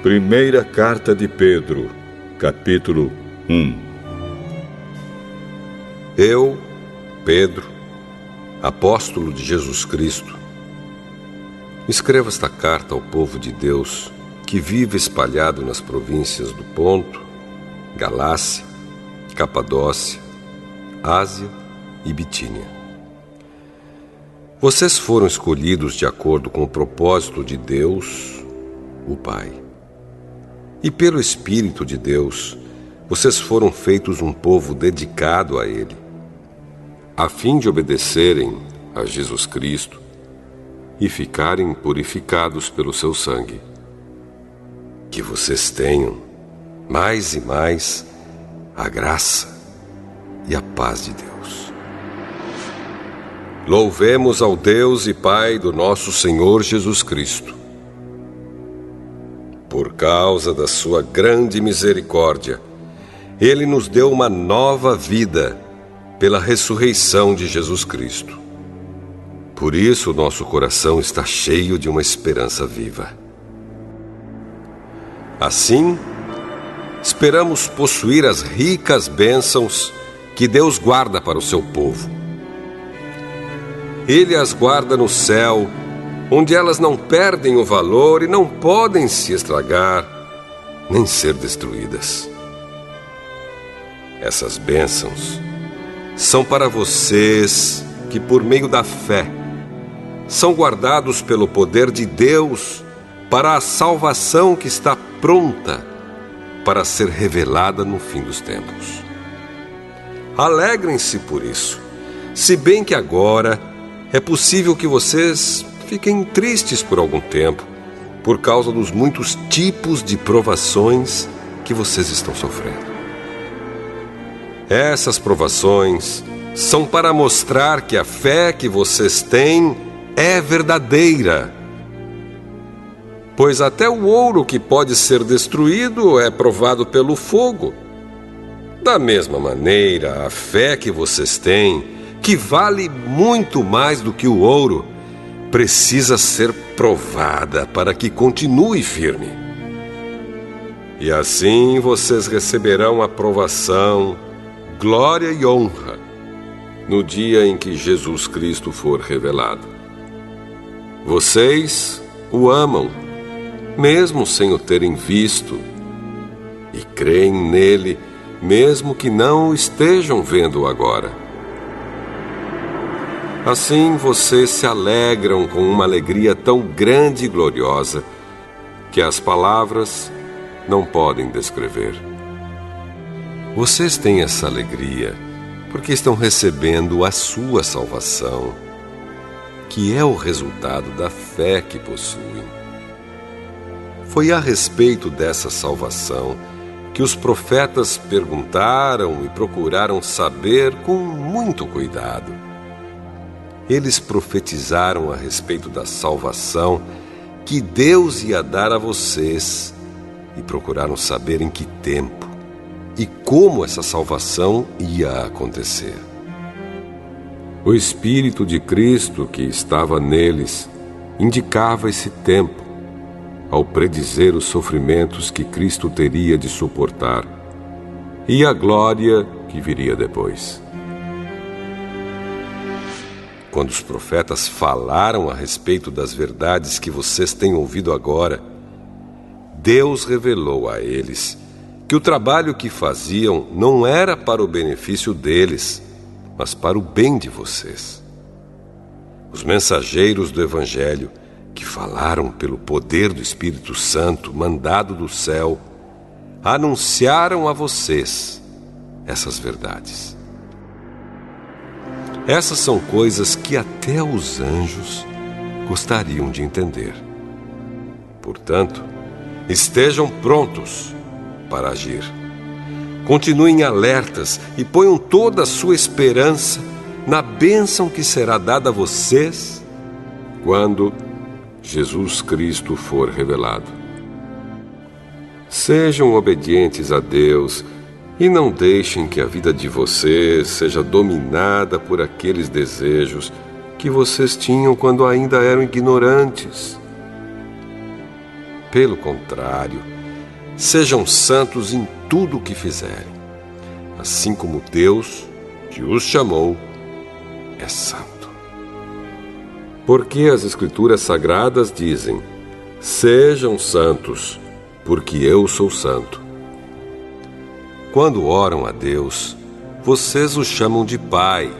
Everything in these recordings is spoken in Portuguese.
Primeira Carta de Pedro, capítulo 1. Eu, Pedro, apóstolo de Jesus Cristo, escrevo esta carta ao povo de Deus que vive espalhado nas províncias do Ponto, Galácia, Capadócia, Ásia e Bitínia. Vocês foram escolhidos de acordo com o propósito de Deus, o Pai. E pelo Espírito de Deus, vocês foram feitos um povo dedicado a Ele, a fim de obedecerem a Jesus Cristo e ficarem purificados pelo seu sangue. Que vocês tenham, mais e mais, a graça e a paz de Deus. Louvemos ao Deus e Pai do nosso Senhor Jesus Cristo. Por causa da sua grande misericórdia, Ele nos deu uma nova vida pela ressurreição de Jesus Cristo. Por isso, nosso coração está cheio de uma esperança viva. Assim, esperamos possuir as ricas bênçãos que Deus guarda para o seu povo. Ele as guarda no céu, onde elas não perdem o valor e não podem se estragar, nem ser destruídas. Essas bênçãos são para vocês que, por meio da fé, são guardados pelo poder de Deus para a salvação que está pronta para ser revelada no fim dos tempos. Alegrem-se por isso, se bem que agora é possível que vocês fiquem tristes por algum tempo, por causa dos muitos tipos de provações que vocês estão sofrendo. Essas provações são para mostrar que a fé que vocês têm é verdadeira. Pois até o ouro que pode ser destruído é provado pelo fogo. Da mesma maneira, a fé que vocês têm, que vale muito mais do que o ouro, precisa ser provada para que continue firme. E assim vocês receberão aprovação, glória e honra no dia em que Jesus Cristo for revelado. Vocês o amam, mesmo sem o terem visto, e creem nele, mesmo que não o estejam vendo agora. Assim vocês se alegram com uma alegria tão grande e gloriosa que as palavras não podem descrever. Vocês têm essa alegria porque estão recebendo a sua salvação, que é o resultado da fé que possuem. Foi a respeito dessa salvação que os profetas perguntaram e procuraram saber com muito cuidado. Eles profetizaram a respeito da salvação que Deus ia dar a vocês e procuraram saber em que tempo e como essa salvação ia acontecer. O Espírito de Cristo que estava neles indicava esse tempo, ao predizer os sofrimentos que Cristo teria de suportar e a glória que viria depois. Quando os profetas falaram a respeito das verdades que vocês têm ouvido agora, Deus revelou a eles que o trabalho que faziam não era para o benefício deles, mas para o bem de vocês. Os mensageiros do Evangelho, que falaram pelo poder do Espírito Santo mandado do céu, anunciaram a vocês essas verdades. Essas são coisas que até os anjos gostariam de entender. Portanto, estejam prontos para agir. Continuem alertas e ponham toda a sua esperança na bênção que será dada a vocês quando Jesus Cristo for revelado. Sejam obedientes a Deus e não deixem que a vida de vocês seja dominada por aqueles desejos que vocês tinham quando ainda eram ignorantes. Pelo contrário, Sejam santos em tudo o que fizerem, assim como Deus, que os chamou, é santo. Porque as Escrituras Sagradas dizem: sejam santos, porque eu sou santo. Quando oram a Deus, vocês o chamam de Pai.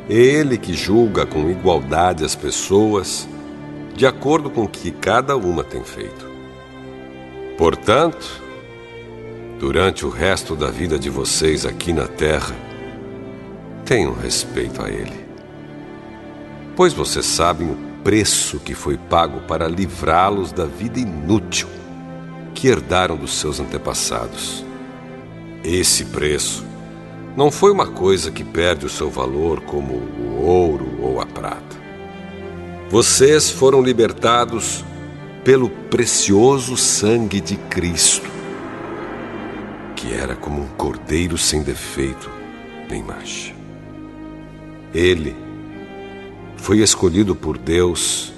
Ele que julga com igualdade as pessoas, de acordo com o que cada uma tem feito. Portanto, durante o resto da vida de vocês aqui na terra, tenham respeito a Ele. Pois vocês sabem o preço que foi pago para livrá-los da vida inútil que herdaram dos seus antepassados. Esse preço não foi uma coisa que perde o seu valor como o ouro ou a prata. Vocês foram libertados pelo precioso sangue de Cristo, que era como um cordeiro sem defeito nem mancha. Ele foi escolhido por Deus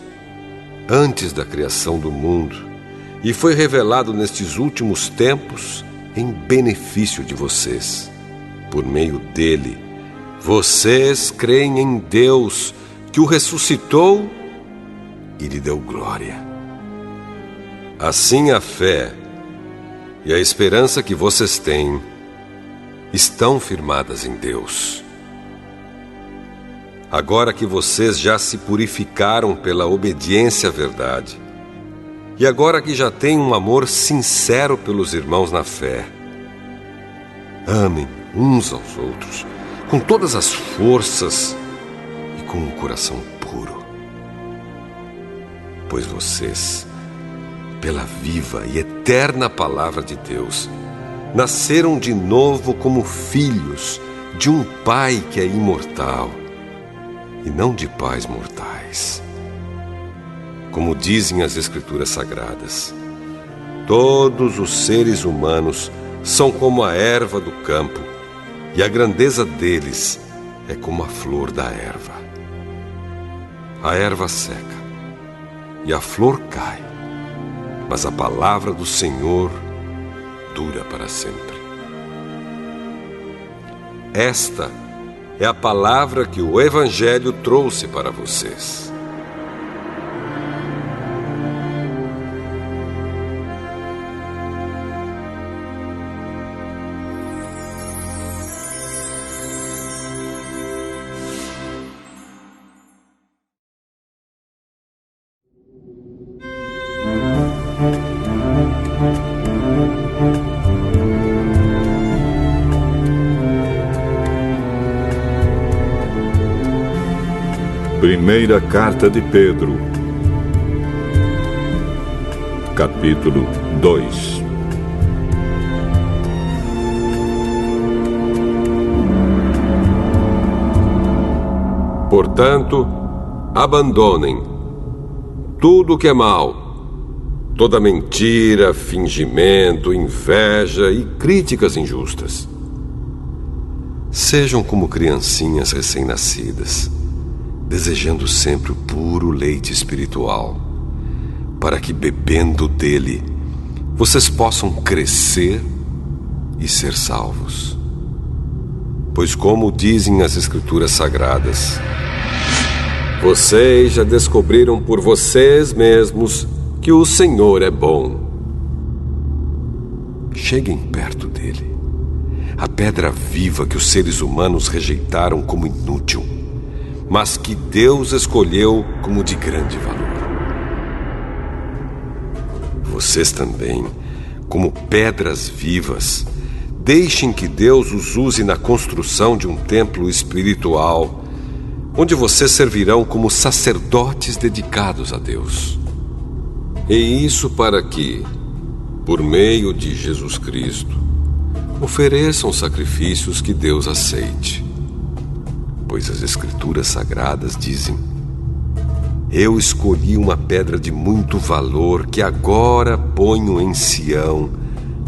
antes da criação do mundo e foi revelado nestes últimos tempos em benefício de vocês. Por meio dele, vocês creem em Deus, que o ressuscitou e lhe deu glória. Assim, a fé e a esperança que vocês têm estão firmadas em Deus. Agora que vocês já se purificaram pela obediência à verdade, e agora que já têm um amor sincero pelos irmãos na fé, amem uns aos outros com todas as forças e com um coração puro. Pois vocês, pela viva e eterna palavra de Deus, nasceram de novo como filhos de um Pai que é imortal e não de pais mortais. Como dizem as Escrituras Sagradas, todos os seres humanos são como a erva do campo, e a grandeza deles é como a flor da erva. A erva seca e a flor cai, mas a palavra do Senhor dura para sempre. Esta é a palavra que o Evangelho trouxe para vocês. Primeira Carta de Pedro, capítulo 2. Portanto, abandonem tudo o que é mal, toda mentira, fingimento, inveja e críticas injustas. Sejam como criancinhas recém-nascidas, desejando sempre o puro leite espiritual, para que, bebendo dele, vocês possam crescer e ser salvos. Pois, como dizem as Escrituras Sagradas, vocês já descobriram por vocês mesmos que o Senhor é bom. Cheguem perto dele, a pedra viva que os seres humanos rejeitaram como inútil, mas que Deus escolheu como de grande valor. Vocês também, como pedras vivas, deixem que Deus os use na construção de um templo espiritual, onde vocês servirão como sacerdotes dedicados a Deus. E isso para que, por meio de Jesus Cristo, ofereçam sacrifícios que Deus aceite. Pois as Escrituras Sagradas dizem: eu escolhi uma pedra de muito valor que agora ponho em Sião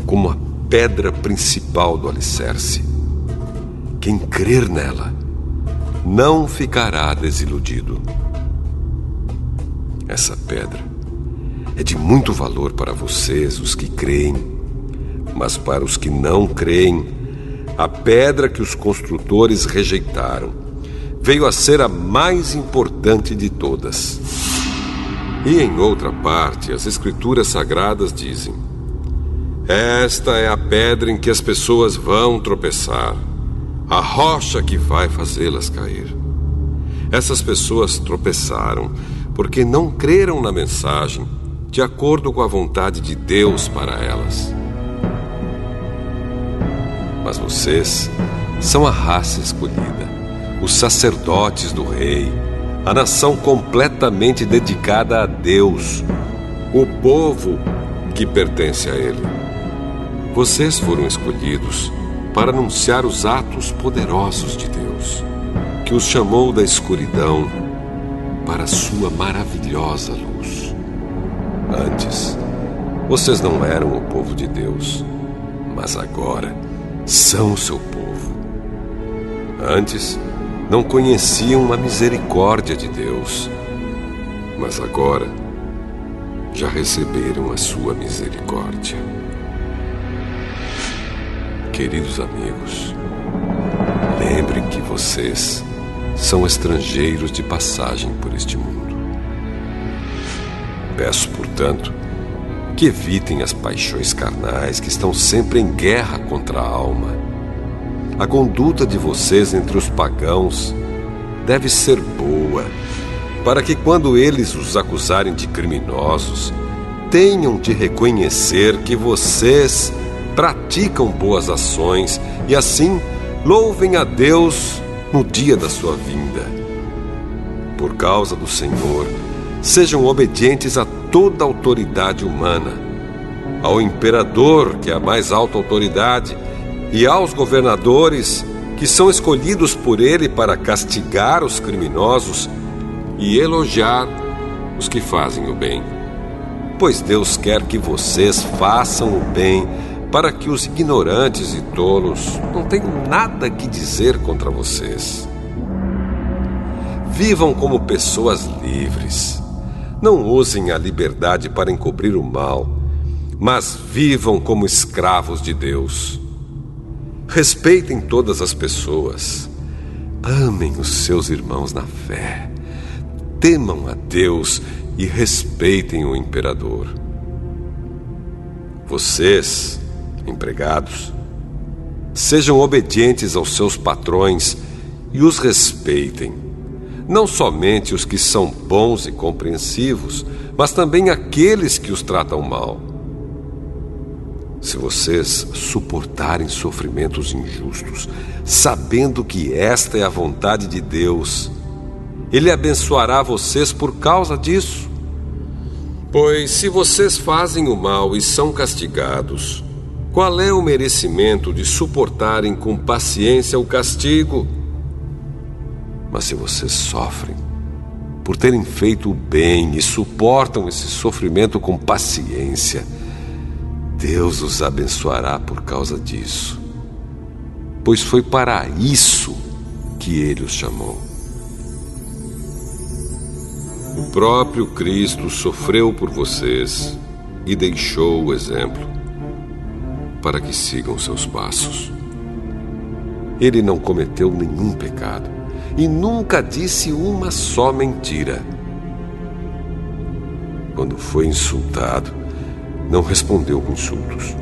como a pedra principal do alicerce. Quem crer nela não ficará desiludido. Essa pedra é de muito valor para vocês, os que creem. Mas para os que não creem, a pedra que os construtores rejeitaram veio a ser a mais importante de todas. E em outra parte, as Escrituras Sagradas dizem: esta é a pedra em que as pessoas vão tropeçar, a rocha que vai fazê-las cair. Essas pessoas tropeçaram porque não creram na mensagem de acordo com a vontade de Deus para elas. Mas vocês são a raça escolhida, os sacerdotes do rei, a nação completamente dedicada a Deus, o povo que pertence a Ele. Vocês foram escolhidos para anunciar os atos poderosos de Deus, que os chamou da escuridão para a sua maravilhosa luz. Antes, vocês não eram o povo de Deus, mas agora são o seu povo. Antes, não conheciam a misericórdia de Deus, mas agora já receberam a sua misericórdia. Queridos amigos, lembrem que vocês são estrangeiros de passagem por este mundo. Peço, portanto, que evitem as paixões carnais que estão sempre em guerra contra a alma. A conduta de vocês entre os pagãos deve ser boa, para que quando eles os acusarem de criminosos, tenham de reconhecer que vocês praticam boas ações e assim louvem a Deus no dia da sua vinda. Por causa do Senhor, sejam obedientes a toda autoridade humana, ao imperador, que é a mais alta autoridade, e aos governadores, que são escolhidos por ele para castigar os criminosos e elogiar os que fazem o bem. Pois Deus quer que vocês façam o bem, para que os ignorantes e tolos não tenham nada que dizer contra vocês. Vivam como pessoas livres. Não usem a liberdade para encobrir o mal, mas vivam como escravos de Deus. Respeitem todas as pessoas. Amem os seus irmãos na fé. Temam a Deus e respeitem o imperador. Vocês, empregados, sejam obedientes aos seus patrões e os respeitem, não somente os que são bons e compreensivos, mas também aqueles que os tratam mal. Se vocês suportarem sofrimentos injustos, sabendo que esta é a vontade de Deus, Ele abençoará vocês por causa disso. Pois se vocês fazem o mal e são castigados, qual é o merecimento de suportarem com paciência o castigo? Mas se vocês sofrem por terem feito o bem e suportam esse sofrimento com paciência, Deus os abençoará por causa disso, pois foi para isso que Ele os chamou. O próprio Cristo sofreu por vocês e deixou o exemplo para que sigam seus passos. Ele não cometeu nenhum pecado e nunca disse uma só mentira. Quando foi insultado, não respondeu com insultos.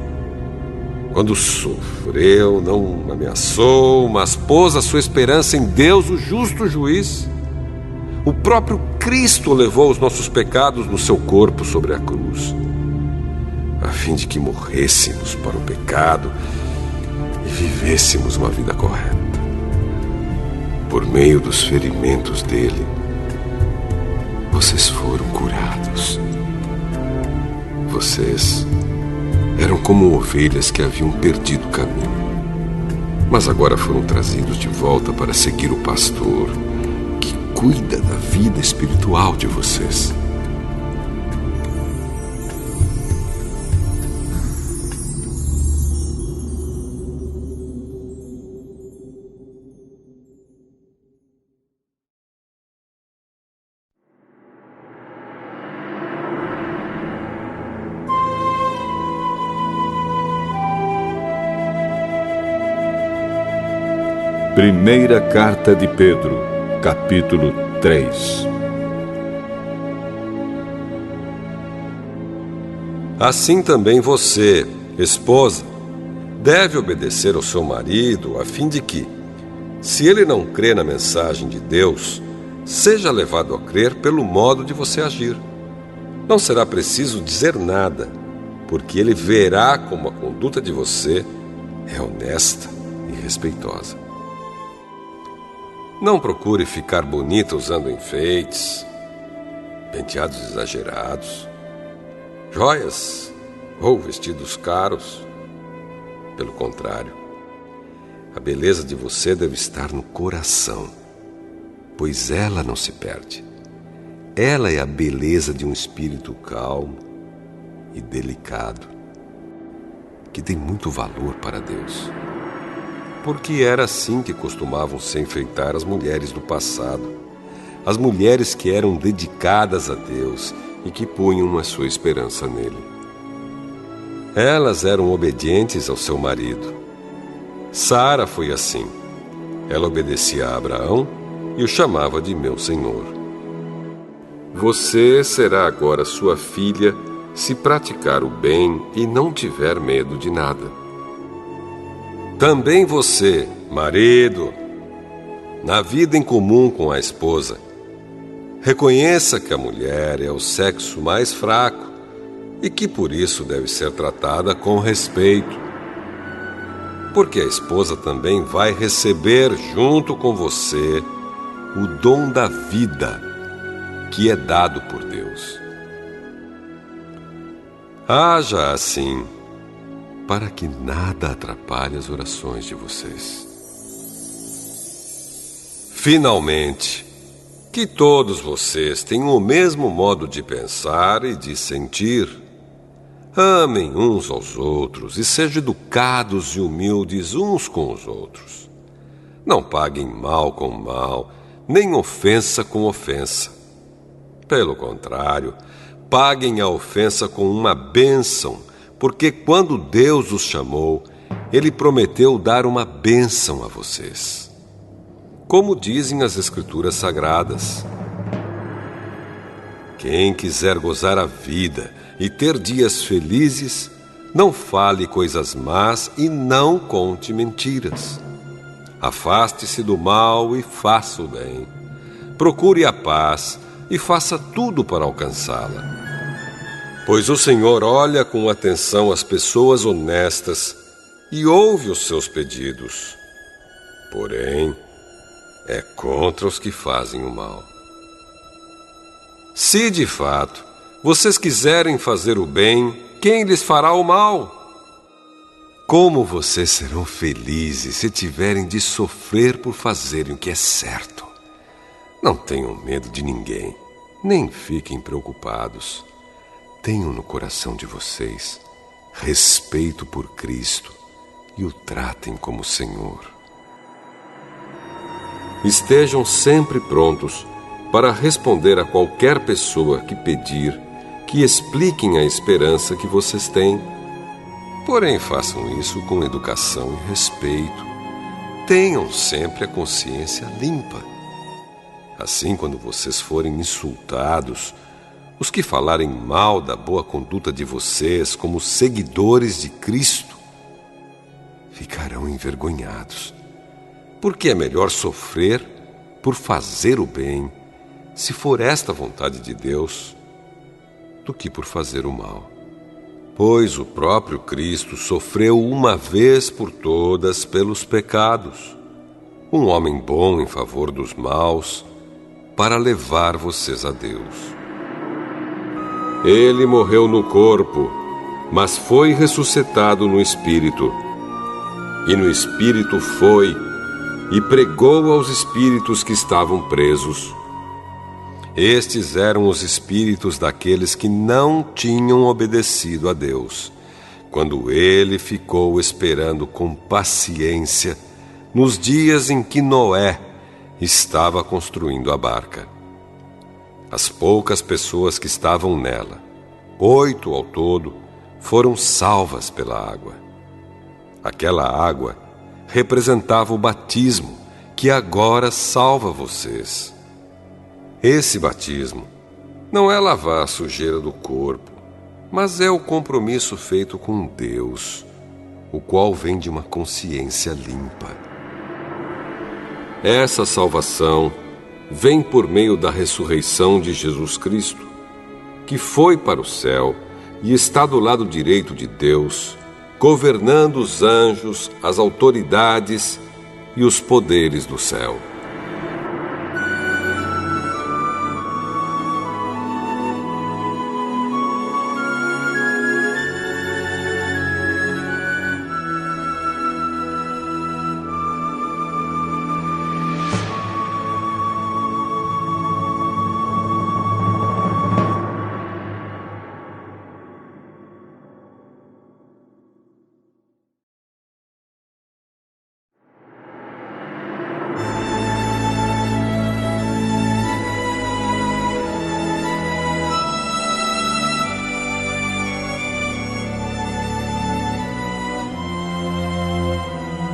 Quando sofreu, não ameaçou, mas pôs a sua esperança em Deus, o justo juiz. O próprio Cristo levou os nossos pecados no seu corpo sobre a cruz, a fim de que morrêssemos para o pecado e vivêssemos uma vida correta. Por meio dos ferimentos dele, vocês foram curados. Vocês eram como ovelhas que haviam perdido o caminho, mas agora foram trazidos de volta para seguir o pastor que cuida da vida espiritual de vocês. Primeira Carta de Pedro, capítulo 3. Assim também você, esposa, deve obedecer ao seu marido, a fim de que, se ele não crê na mensagem de Deus, seja levado a crer pelo modo de você agir. Não será preciso dizer nada, porque ele verá como a conduta de você é honesta e respeitosa. Não procure ficar bonita usando enfeites, penteados exagerados, joias ou vestidos caros. Pelo contrário, a beleza de você deve estar no coração, pois ela não se perde. Ela é a beleza de um espírito calmo e delicado, que tem muito valor para Deus. Porque era assim que costumavam se enfeitar as mulheres do passado, as mulheres que eram dedicadas a Deus e que punham a sua esperança nele. Elas eram obedientes ao seu marido. Sara foi assim. Ela obedecia a Abraão e o chamava de meu senhor. Você será agora sua filha se praticar o bem e não tiver medo de nada. Também você, marido, na vida em comum com a esposa, reconheça que a mulher é o sexo mais fraco e que por isso deve ser tratada com respeito. Porque a esposa também vai receber junto com você o dom da vida que é dado por Deus. Haja assim, para que nada atrapalhe as orações de vocês. Finalmente, que todos vocês tenham o mesmo modo de pensar e de sentir. Amem uns aos outros e sejam educados e humildes uns com os outros. Não paguem mal com mal, nem ofensa com ofensa. Pelo contrário, paguem a ofensa com uma bênção, porque quando Deus os chamou, Ele prometeu dar uma bênção a vocês. Como dizem as Escrituras Sagradas: quem quiser gozar a vida e ter dias felizes, não fale coisas más e não conte mentiras. Afaste-se do mal e faça o bem. Procure a paz e faça tudo para alcançá-la. Pois o Senhor olha com atenção as pessoas honestas e ouve os seus pedidos. Porém, é contra os que fazem o mal. Se, de fato, vocês quiserem fazer o bem, quem lhes fará o mal? Como vocês serão felizes se tiverem de sofrer por fazerem o que é certo? Não tenham medo de ninguém, nem fiquem preocupados. Tenham no coração de vocês respeito por Cristo e o tratem como Senhor. Estejam sempre prontos para responder a qualquer pessoa que pedir que expliquem a esperança que vocês têm. Porém, façam isso com educação e respeito. Tenham sempre a consciência limpa. Assim, quando vocês forem insultados, os que falarem mal da boa conduta de vocês como seguidores de Cristo ficarão envergonhados, porque é melhor sofrer por fazer o bem, se for esta a vontade de Deus, do que por fazer o mal. Pois o próprio Cristo sofreu uma vez por todas pelos pecados, um homem bom em favor dos maus, para levar vocês a Deus. Ele morreu no corpo, mas foi ressuscitado no Espírito. E no Espírito foi e pregou aos espíritos que estavam presos. Estes eram os espíritos daqueles que não tinham obedecido a Deus, quando Ele ficou esperando com paciência nos dias em que Noé estava construindo a barca. As poucas pessoas que estavam nela, 8 ao todo, foram salvas pela água. Aquela água representava o batismo que agora salva vocês. Esse batismo não é lavar a sujeira do corpo, mas é o compromisso feito com Deus, o qual vem de uma consciência limpa. Essa salvação vem por meio da ressurreição de Jesus Cristo, que foi para o céu e está do lado direito de Deus, governando os anjos, as autoridades e os poderes do céu.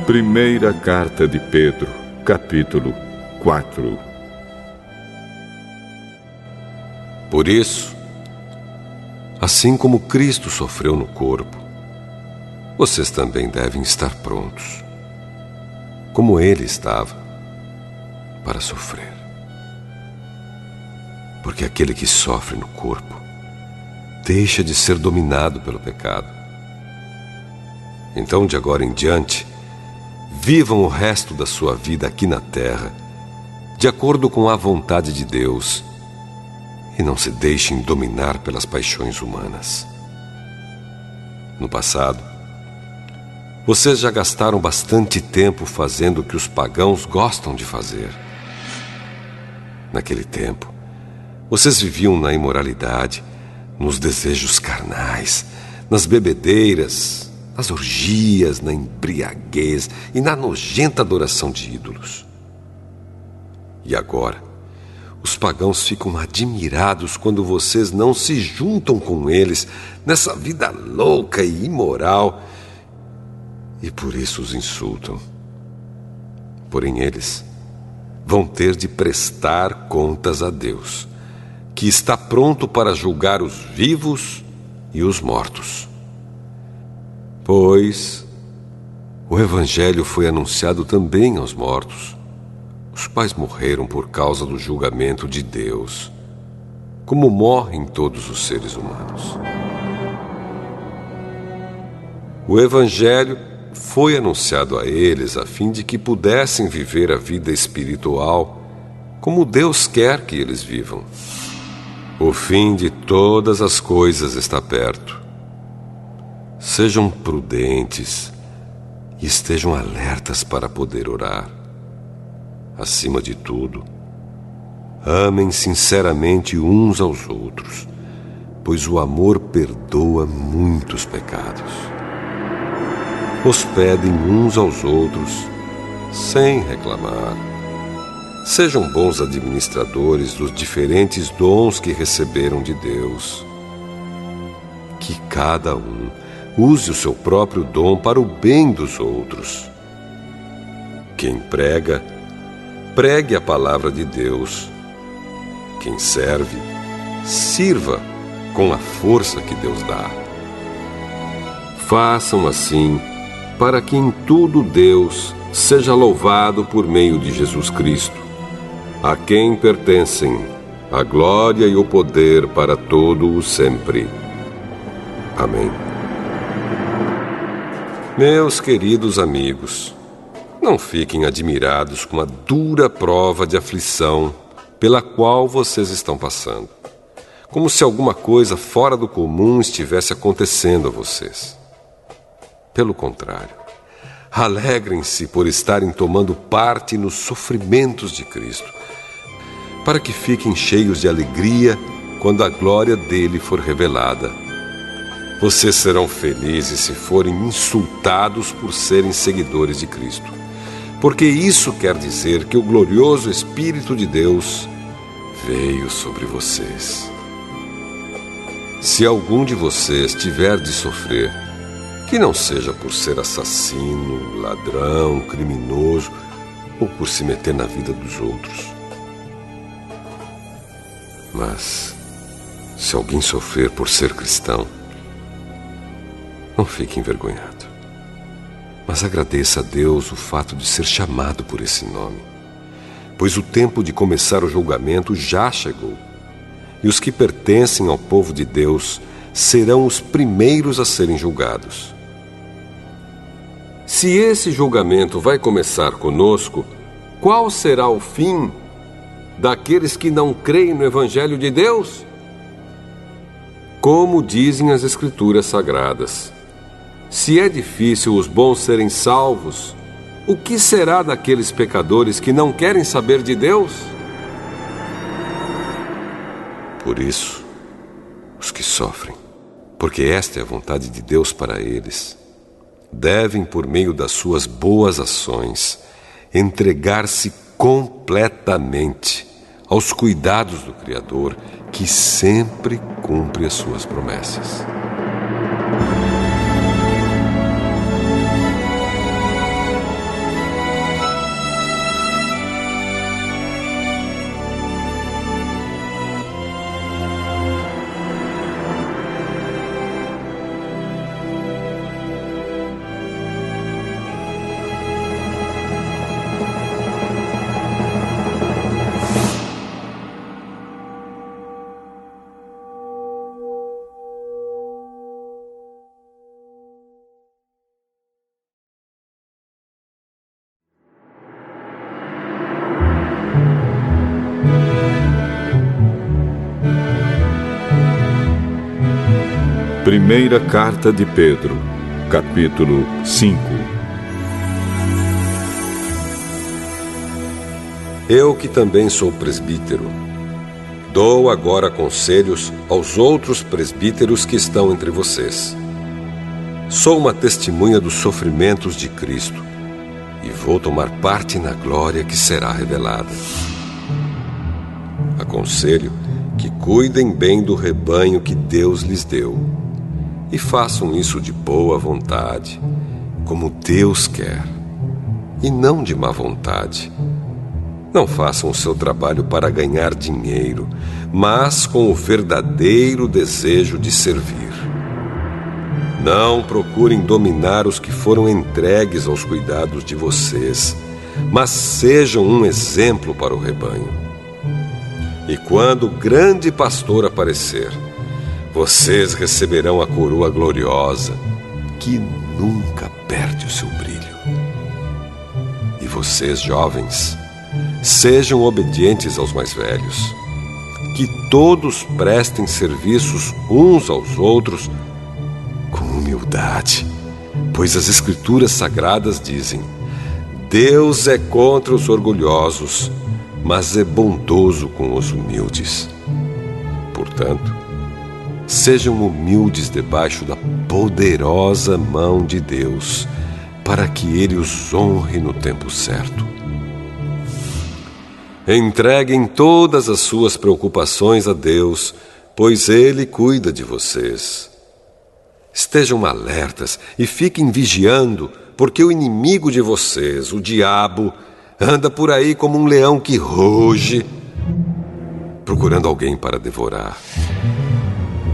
Primeira Carta de Pedro, capítulo 4. Por isso, assim como Cristo sofreu no corpo, vocês também devem estar prontos, como Ele estava, para sofrer. Porque aquele que sofre no corpo deixa de ser dominado pelo pecado. Então, de agora em diante, vivam o resto da sua vida aqui na terra, de acordo com a vontade de Deus, e não se deixem dominar pelas paixões humanas. No passado, vocês já gastaram bastante tempo fazendo o que os pagãos gostam de fazer. Naquele tempo, vocês viviam na imoralidade, nos desejos carnais, nas bebedeiras, nas orgias, na embriaguez e na nojenta adoração de ídolos. E agora, os pagãos ficam admirados quando vocês não se juntam com eles nessa vida louca e imoral, e por isso os insultam. Porém, eles vão ter de prestar contas a Deus, que está pronto para julgar os vivos e os mortos. Pois o Evangelho foi anunciado também aos mortos, os quais morreram por causa do julgamento de Deus, como morrem todos os seres humanos. O Evangelho foi anunciado a eles a fim de que pudessem viver a vida espiritual como Deus quer que eles vivam. O fim de todas as coisas está perto. Sejam prudentes e estejam alertas para poder orar. Acima de tudo, amem sinceramente uns aos outros, pois o amor perdoa muitos pecados. Hospedem uns aos outros sem reclamar. Sejam bons administradores dos diferentes dons que receberam de Deus. Que cada um use o seu próprio dom para o bem dos outros. Quem prega, pregue a palavra de Deus. Quem serve, sirva com a força que Deus dá. Façam assim, para que em tudo Deus seja louvado por meio de Jesus Cristo, a quem pertencem a glória e o poder para todo o sempre. Amém. Meus queridos amigos, não fiquem admirados com a dura prova de aflição pela qual vocês estão passando, como se alguma coisa fora do comum estivesse acontecendo a vocês. Pelo contrário, alegrem-se por estarem tomando parte nos sofrimentos de Cristo, para que fiquem cheios de alegria quando a glória dele for revelada. Vocês serão felizes se forem insultados por serem seguidores de Cristo, porque isso quer dizer que o glorioso Espírito de Deus veio sobre vocês. Se algum de vocês tiver de sofrer, que não seja por ser assassino, ladrão, criminoso ou por se meter na vida dos outros. Mas, se alguém sofrer por ser cristão, não fique envergonhado, mas agradeça a Deus o fato de ser chamado por esse nome, pois o tempo de começar o julgamento já chegou, e os que pertencem ao povo de Deus serão os primeiros a serem julgados. Se esse julgamento vai começar conosco, qual será o fim daqueles que não creem no Evangelho de Deus? Como dizem as Escrituras Sagradas, se é difícil os bons serem salvos, o que será daqueles pecadores que não querem saber de Deus? Por isso, os que sofrem, porque esta é a vontade de Deus para eles, devem, por meio das suas boas ações, entregar-se completamente aos cuidados do Criador, que sempre cumpre as suas promessas. Primeira Carta de Pedro, capítulo 5. Eu, que também sou presbítero, dou agora conselhos aos outros presbíteros que estão entre vocês. Sou uma testemunha dos sofrimentos de Cristo e vou tomar parte na glória que será revelada. Aconselho que cuidem bem do rebanho que Deus lhes deu e façam isso de boa vontade, como Deus quer, e não de má vontade. Não façam o seu trabalho para ganhar dinheiro, mas com o verdadeiro desejo de servir. Não procurem dominar os que foram entregues aos cuidados de vocês, mas sejam um exemplo para o rebanho. E quando o grande pastor aparecer, vocês receberão a coroa gloriosa, que nunca perde o seu brilho. E vocês, jovens, sejam obedientes aos mais velhos. Que todos prestem serviços uns aos outros com humildade, pois as Escrituras Sagradas dizem: Deus é contra os orgulhosos, mas é bondoso com os humildes. Portanto, sejam humildes debaixo da poderosa mão de Deus, para que Ele os honre no tempo certo. Entreguem todas as suas preocupações a Deus, pois Ele cuida de vocês. Estejam alertas e fiquem vigiando, porque o inimigo de vocês, o diabo, anda por aí como um leão que ruge, procurando alguém para devorar.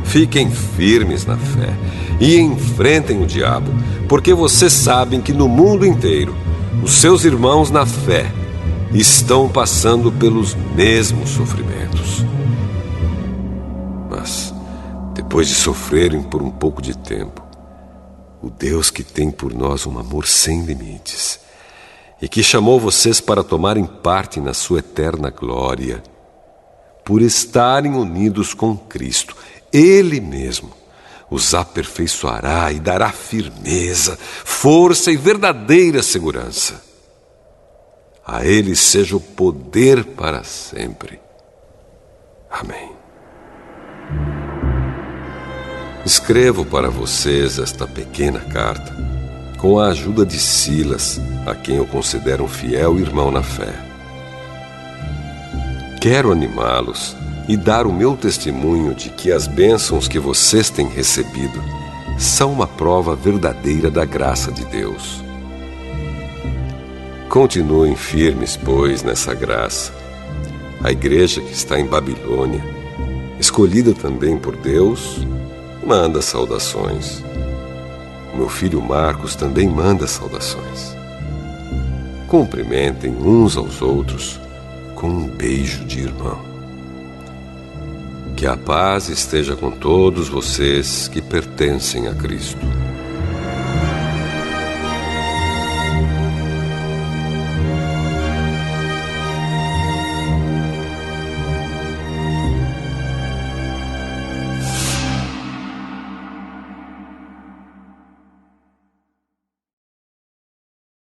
Fiquem firmes na fé e enfrentem o diabo, porque vocês sabem que no mundo inteiro os seus irmãos na fé estão passando pelos mesmos sofrimentos. Mas, depois de sofrerem por um pouco de tempo, o Deus que tem por nós um amor sem limites e que chamou vocês para tomarem parte na sua eterna glória, por estarem unidos com Cristo, Ele mesmo os aperfeiçoará e dará firmeza, força e verdadeira segurança. A Ele seja o poder para sempre. Amém. Escrevo para vocês esta pequena carta com a ajuda de Silas, a quem eu considero um fiel irmão na fé. Quero animá-los e dar o meu testemunho de que as bênçãos que vocês têm recebido são uma prova verdadeira da graça de Deus. continuem firmes, pois, nessa graça. A igreja que está em Babilônia, escolhida também por Deus, manda saudações. O meu filho Marcos também manda saudações. Cumprimentem uns aos outros com um beijo de irmão. Que a paz esteja com todos vocês que pertencem a Cristo.